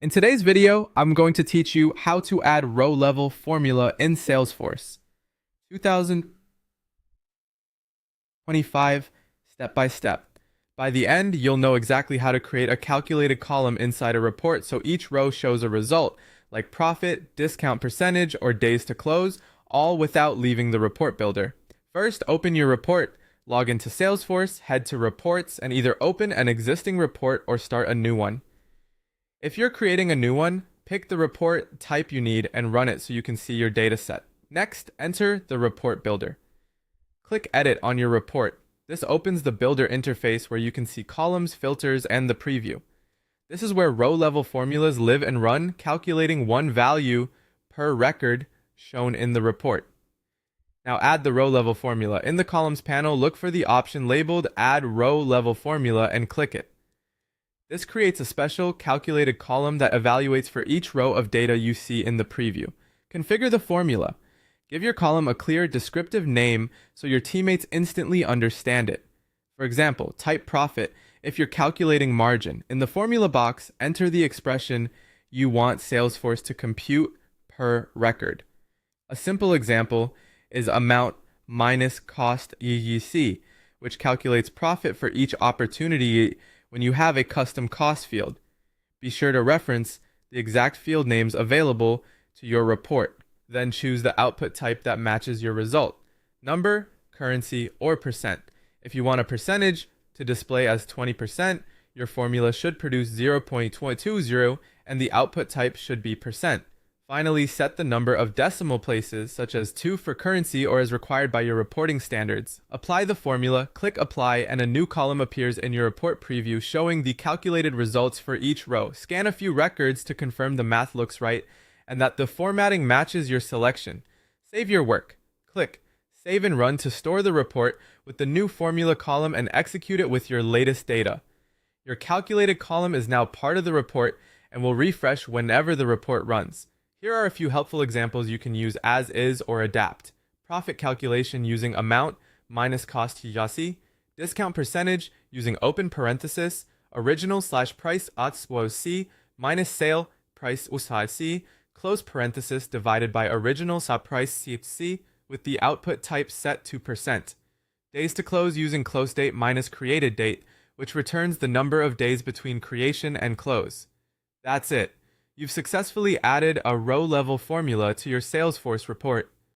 In today's video, I'm going to teach you how to add row-level formula in Salesforce. 2025, step by step. By the end, you'll know exactly how to create a calculated column inside a report so each row shows a result, like profit, discount percentage, or days to close, all without leaving the report builder. First, open your report, log into Salesforce, head to Reports, and either open an existing report or start a new one. If you're creating a new one, pick the report type you need and run it so you can see your data set. Next, enter the report builder. Click Edit on your report. This opens the builder interface where you can see columns, filters, and the preview. This is where row-level formulas live and run, calculating one value per record shown in the report. Now add the row-level formula. In the columns panel, look for the option labeled Add Row-Level Formula and click it. This creates a special calculated column that evaluates for each row of data you see in the preview. Configure the formula. Give your column a clear descriptive name so your teammates instantly understand it. For example, type profit if you're calculating margin. In the formula box, enter the expression you want Salesforce to compute per record. A simple example is amount minus cost EEC, which calculates profit for each opportunity when you have a custom cost field. Be sure to reference the exact field names available to your report. Then choose the output type that matches your result: number, currency, or percent. If you want a percentage to display as 20%, your formula should produce 0.20 and the output type should be percent. Finally, set the number of decimal places, such as 2 for currency or as required by your reporting standards. Apply the formula, click Apply, and a new column appears in your report preview showing the calculated results for each row. Scan a few records to confirm the math looks right and that the formatting matches your selection. Save your work. Click Save and Run to store the report with the new formula column and execute it with your latest data. Your calculated column is now part of the report and will refresh whenever the report runs. Here are a few helpful examples you can use as is or adapt. Profit calculation using amount minus cost hiyasi, discount percentage using open parenthesis, original/price c minus sale price c, close parenthesis divided by original/price c with the output type set to percent. Days to close using close date minus created date, which returns the number of days between creation and close. That's it. You've successfully added a row-level formula to your Salesforce report.